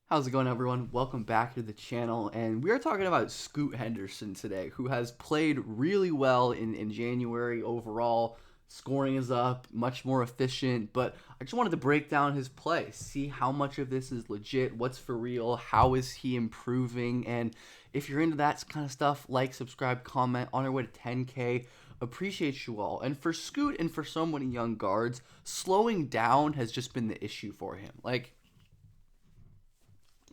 How's it going, everyone? Welcome back to the channel, and we are talking about Scoot Henderson today, who has played really well in January overall. Scoring is up, much more efficient, but I just wanted to break down his play, see how much of this is legit, what's for real, how is he improving, and if you're into that kind of stuff, like, subscribe, comment. On our way to 10K. Appreciate you all. And for Scoot and for so many young guards, slowing down has just been the issue for him.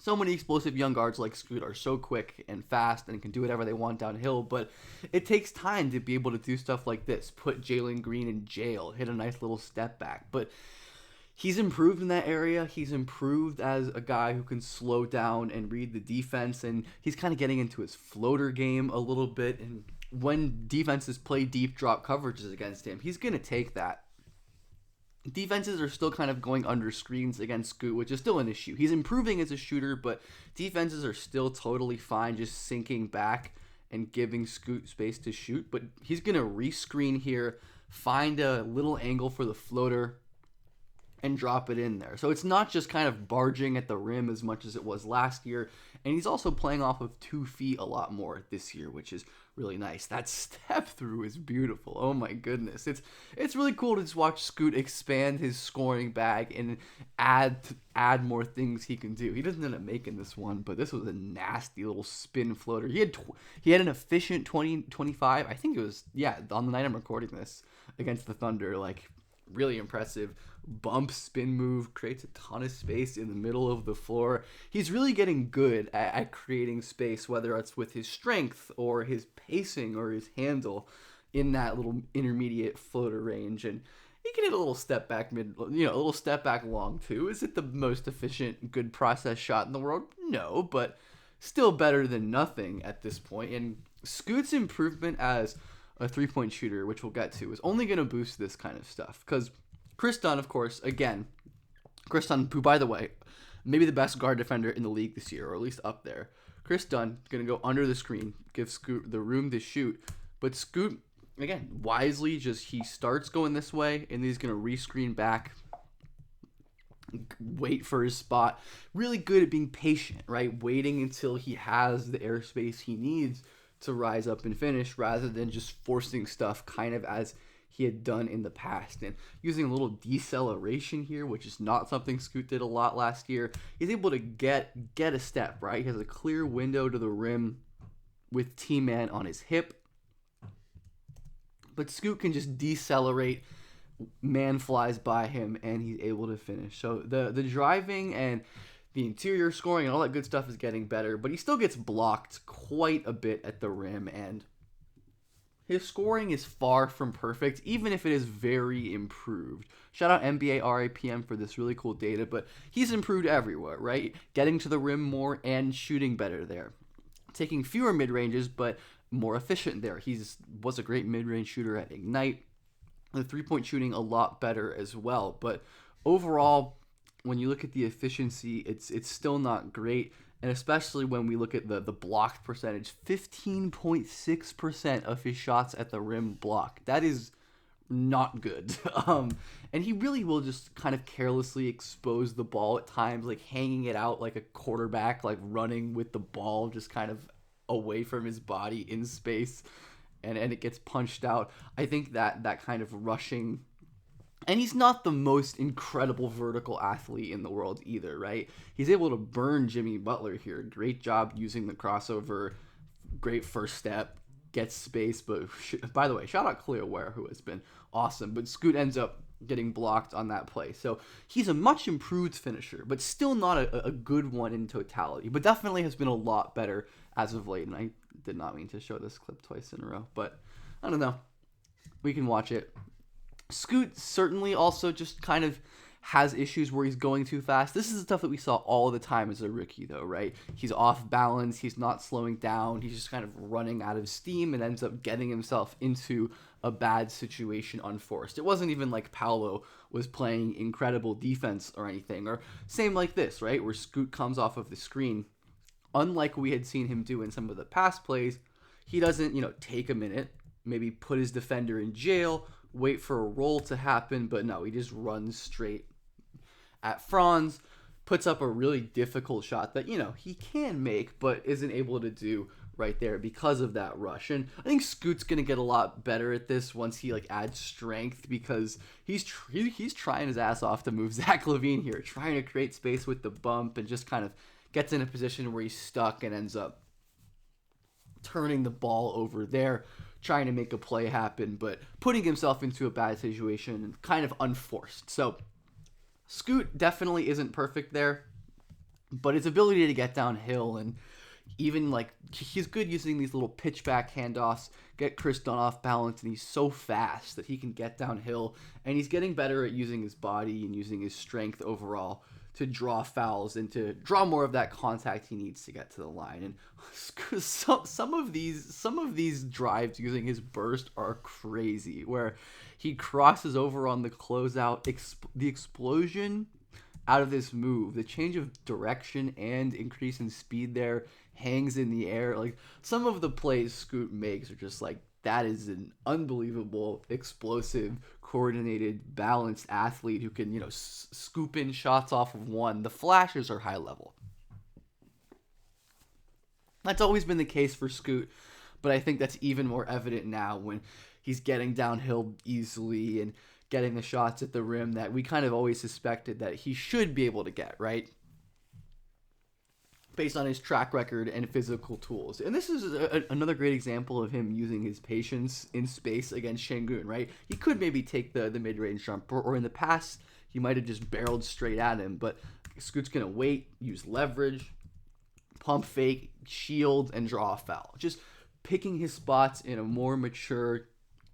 So many explosive young guards like Scoot are so quick and fast and can do whatever they want downhill, but it takes time to be able to do stuff like this. Put Jalen Green in jail, hit a nice little step back. But he's improved in that area. He's improved as a guy who can slow down and read the defense, and he's kind of getting into his floater game a little bit. And when defenses play deep drop coverages against him, he's going to take that. Defenses are still kind of going under screens against Scoot, which is still an issue. He's improving as a shooter, but defenses are still totally fine just sinking back and giving Scoot space to shoot. But he's going to rescreen here, find a little angle for the floater, and drop it in there. So it's not just kind of barging at the rim as much as it was last year. And he's also playing off of 2 feet a lot more this year, which is really nice. That step through is beautiful. Oh my goodness. It's really cool to just watch Scoot expand his scoring bag and add more things he can do. He doesn't end up making this one, but this was a nasty little spin floater. He had an efficient 20-25. I think it was, yeah, on the night I'm recording this against the Thunder, like really impressive. Bump spin move, creates a ton of space in the middle of the floor. He's really getting good at creating space, whether it's with his strength or his pacing or his handle in that little intermediate floater range. And he can hit a little step back a little step back long too. Is it the most efficient, good process shot in the world? No, but still better than nothing at this point. And Scoot's improvement as a three-point shooter, which we'll get to, is only going to boost this kind of stuff. Because Chris Dunn, of course, again, Chris Dunn, who, by the way, maybe the best guard defender in the league this year, or at least up there. Chris Dunn going to go under the screen, give Scoot the room to shoot. But Scoot, again, wisely, he starts going this way, and he's going to re-screen back, wait for his spot. Really good at being patient, right? Waiting until he has the airspace he needs to rise up and finish, rather than just forcing stuff kind of as he had done in the past. And using a little deceleration here, which is not something Scoot did a lot last year, he's able to get a step, right? He has a clear window to the rim with T-Man on his hip. But Scoot can just decelerate, man flies by him, and he's able to finish. So the driving and the interior scoring and all that good stuff is getting better, but he still gets blocked quite a bit at the rim, and his scoring is far from perfect, even if it is very improved. Shout out NBA RAPM for this really cool data, but he's improved everywhere, right? Getting to the rim more and shooting better there. Taking fewer mid-ranges, but more efficient there. Was a great mid-range shooter at Ignite. The three-point shooting a lot better as well, but overall, when you look at the efficiency, it's still not great. And especially when we look at the blocked percentage, 15.6% of his shots at the rim block. That is not good. And he really will just kind of carelessly expose the ball at times, like hanging it out like a quarterback, like running with the ball just kind of away from his body in space, and it gets punched out. I think that kind of rushing. And he's not the most incredible vertical athlete in the world either, right? He's able to burn Jimmy Butler here. Great job using the crossover. Great first step. Gets space. But by the way, shout out Cleo Ware, who has been awesome. But Scoot ends up getting blocked on that play. So he's a much improved finisher, but still not a good one in totality. But definitely has been a lot better as of late. And I did not mean to show this clip twice in a row. But I don't know. We can watch it. Scoot certainly also just kind of has issues where he's going too fast. This is the stuff that we saw all the time as a rookie, though, right? He's off balance. He's not slowing down. He's just kind of running out of steam and ends up getting himself into a bad situation unforced. It wasn't even like Paolo was playing incredible defense or anything. Or same like this, right? Where Scoot comes off of the screen. Unlike we had seen him do in some of the past plays, he doesn't, take a minute, maybe put his defender in jail, wait for a roll to happen, but no, he just runs straight at Franz, puts up a really difficult shot that, he can make, but isn't able to do right there because of that rush. And I think Scoot's going to get a lot better at this once he adds strength, because he's trying his ass off to move Zach LaVine here, trying to create space with the bump, and just kind of gets in a position where he's stuck and ends up turning the ball over there, trying to make a play happen, but putting himself into a bad situation and kind of unforced. So Scoot definitely isn't perfect there, but his ability to get downhill, and even he's good using these little pitchback handoffs, get Chris Dunn off balance, and he's so fast that he can get downhill, and he's getting better at using his body and using his strength overall to draw fouls and to draw more of that contact he needs to get to the line. And some of these drives using his burst are crazy, where he crosses over on the closeout, the explosion out of this move, the change of direction and increase in speed there, hangs in the air. Some of the plays Scoot makes are just that is an unbelievable, explosive, coordinated, balanced athlete who can, scoop in shots off of one. The flashes are high level. That's always been the case for Scoot, but I think that's even more evident now when he's getting downhill easily and getting the shots at the rim that we kind of always suspected that he should be able to get, right? Based on his track record and physical tools. And this is another great example of him using his patience in space against Şengün, right? He could maybe take the mid-range jumper, or in the past, he might have just barreled straight at him, but Scoot's going to wait, use leverage, pump fake, shield, and draw a foul. Just picking his spots in a more mature,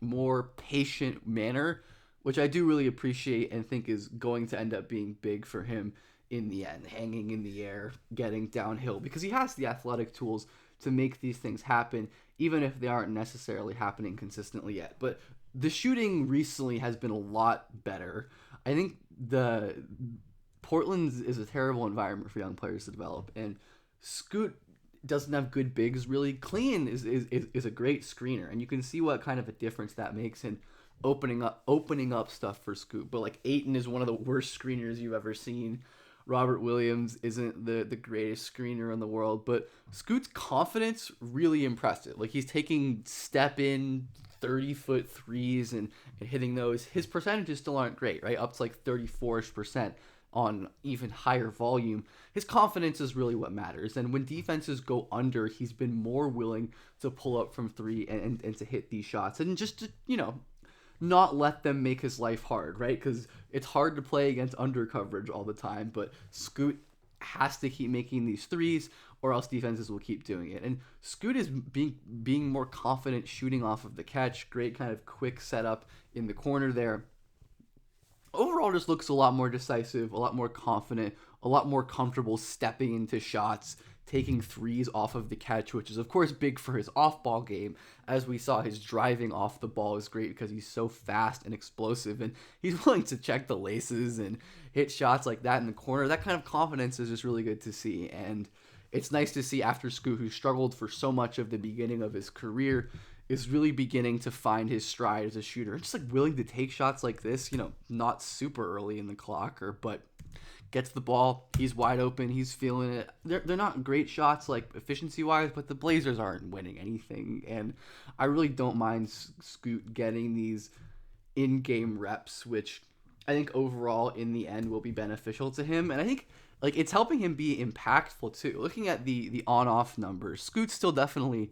more patient manner, which I do really appreciate and think is going to end up being big for him in the end, hanging in the air, getting downhill, because he has the athletic tools to make these things happen, even if they aren't necessarily happening consistently yet. But the shooting recently has been a lot better. I think the Portland is a terrible environment for young players to develop, and Scoot doesn't have good bigs really. Clean is a great screener, and you can see what kind of a difference that makes in opening up stuff for Scoot. But Ayton is one of the worst screeners you've ever seen. Robert Williams isn't the greatest screener in the world, but Scoot's confidence really impressive. He's taking step in 30-foot threes and hitting those. His percentages still aren't great, right? Up to 34% on even higher volume. His confidence is really what matters. And when defenses go under, he's been more willing to pull up from three and to hit these shots, and just to, not let them make his life hard, right? Because it's hard to play against under coverage all the time, but Scoot has to keep making these threes, or else defenses will keep doing it. And Scoot is being more confident shooting off of the catch. Great kind of quick setup in the corner there. Overall, just looks a lot more decisive, a lot more confident, a lot more comfortable stepping into shots, taking threes off of the catch, which is, of course, big for his off-ball game. As we saw, his driving off the ball is great because he's so fast and explosive, and he's willing to check the laces and hit shots like that in the corner. That kind of confidence is just really good to see, and it's nice to see after Scoot, who struggled for so much of the beginning of his career, is really beginning to find his stride as a shooter. And just willing to take shots like this, not super early in the clock, but gets the ball, he's wide open, he's feeling it. They're not great shots efficiency-wise, but the Blazers aren't winning anything, and I really don't mind Scoot getting these in-game reps, which I think overall in the end will be beneficial to him, and I think it's helping him be impactful too. Looking at the on-off numbers, Scoot's still definitely,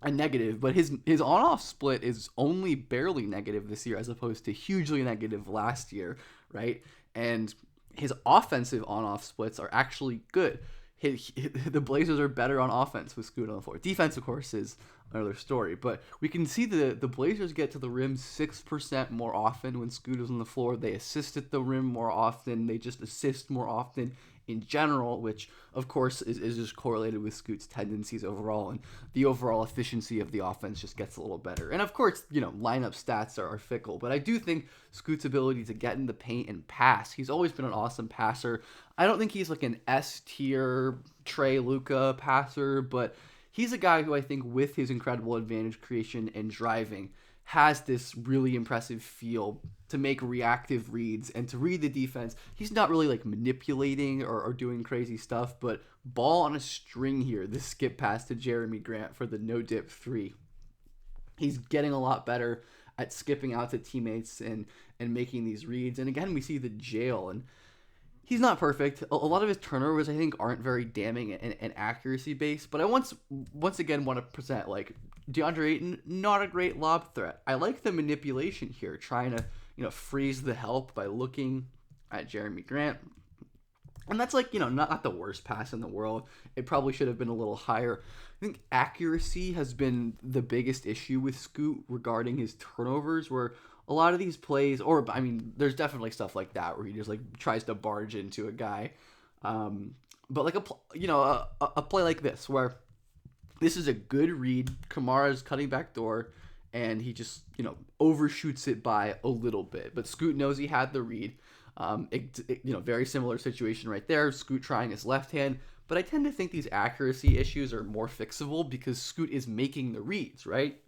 a negative, but his on-off split is only barely negative this year as opposed to hugely negative last year, right? And his offensive on-off splits are actually good. The Blazers are better on offense with Scoot on the floor. Defense, of course, is another story, but we can see the Blazers get to the rim 6% more often when Scoot is on the floor. They assist at the rim more often. They just assist more often in general, which of course is just correlated with Scoot's tendencies overall, and the overall efficiency of the offense just gets a little better. And of course, lineup stats are fickle, but I do think Scoot's ability to get in the paint and pass, he's always been an awesome passer. I don't think he's an S-tier Trey Luka passer, but he's a guy who I think with his incredible advantage creation and driving has this really impressive feel to make reactive reads and to read the defense. He's not really like manipulating or doing crazy stuff, but ball on a string here. This skip pass to Jeremy Grant for the no dip three. He's getting a lot better at skipping out to teammates and making these reads. And again, we see the jail, and he's not perfect. A lot of his turnovers, I think, aren't very damning and accuracy based. But I once again want to present like DeAndre Ayton, not a great lob threat. I like the manipulation here, trying to freeze the help by looking at Jeremy Grant. And that's like, not the worst pass in the world. It probably should have been a little higher. I think accuracy has been the biggest issue with Scoot regarding his turnovers, where a lot of these plays, or I mean, there's definitely stuff like that where he just like tries to barge into a guy. But like a play like this where this is a good read. Kamara's cutting back door, and he just overshoots it by a little bit. But Scoot knows he had the read. Very similar situation right there. Scoot trying his left hand, but I tend to think these accuracy issues are more fixable because Scoot is making the reads, right?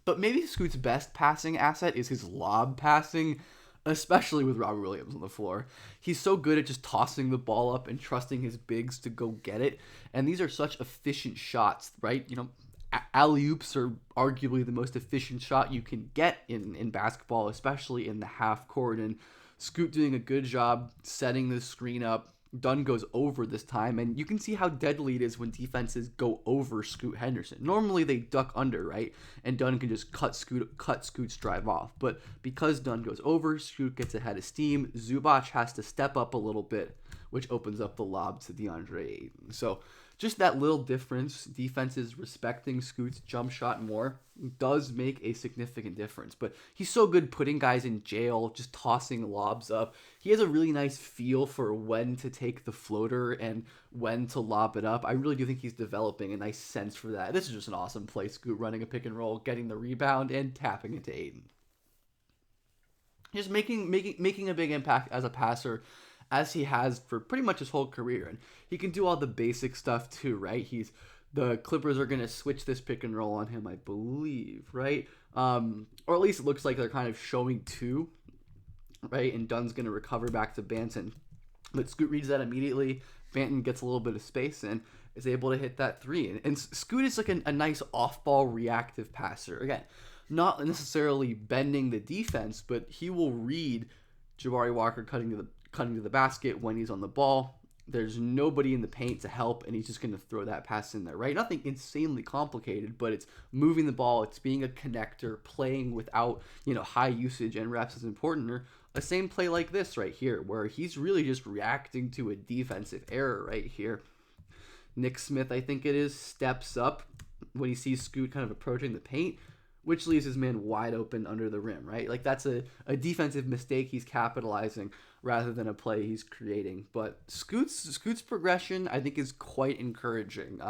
But maybe Scoot's best passing asset is his lob passing, especially with Robert Williams on the floor. He's so good at just tossing the ball up and trusting his bigs to go get it. And these are such efficient shots, right? Alley-oops are arguably the most efficient shot you can get in basketball, especially in the half court. And Scoot doing a good job setting the screen up. Dunn goes over this time, and you can see how deadly it is when defenses go over Scoot Henderson. Normally they duck under, right? And Dunn can just cut Scoot's drive off. But because Dunn goes over, Scoot gets ahead of steam. Zubac has to step up a little bit, which opens up the lob to DeAndre Ayton. So just that little difference, defenses respecting Scoot's jump shot more, does make a significant difference. But he's so good putting guys in jail, just tossing lobs up. He has a really nice feel for when to take the floater and when to lob it up. I really do think he's developing a nice sense for that. This is just an awesome play. Scoot running a pick and roll, getting the rebound, and tapping it to Ayton. Just making a big impact as a passer, as he has for pretty much his whole career. And he can do all the basic stuff too, right? The Clippers are going to switch this pick and roll on him, I believe, right? Or at least it looks like they're kind of showing two, right? And Dunn's going to recover back to Banton. But Scoot reads that immediately. Banton gets a little bit of space and is able to hit that three. And Scoot is like a nice off-ball reactive passer. Again, not necessarily bending the defense, but he will read Jabari Walker cutting to the basket when he's on the ball. There's nobody in the paint to help, and he's just going to throw that pass in there, right? Nothing insanely complicated, but it's moving the ball. It's being a connector, playing without, high usage and reps is important. Or a same play like this right here, where he's really just reacting to a defensive error right here. Nick Smith, I think it is, steps up when he sees Scoot kind of approaching the paint, which leaves his man wide open under the rim, right? Like that's a defensive mistake he's capitalizing rather than a play he's creating. But Scoot's progression, I think, is quite encouraging.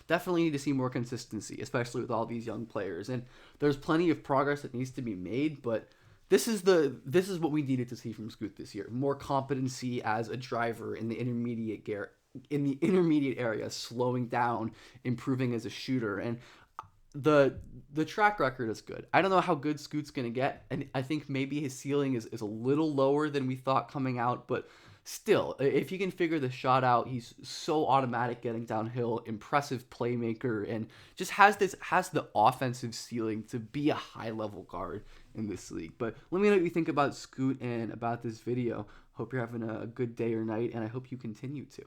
Definitely need to see more consistency, especially with all these young players. And there's plenty of progress that needs to be made, but this is what we needed to see from Scoot this year. More competency as a driver in the intermediate area, slowing down, improving as a shooter. And the track record is good. I don't know how good Scoot's going to get, and I think maybe his ceiling is a little lower than we thought coming out, but still, if he can figure the shot out, he's so automatic getting downhill, impressive playmaker, and just has the offensive ceiling to be a high-level guard in this league. But let me know what you think about Scoot and about this video. Hope you're having a good day or night, and I hope you continue to.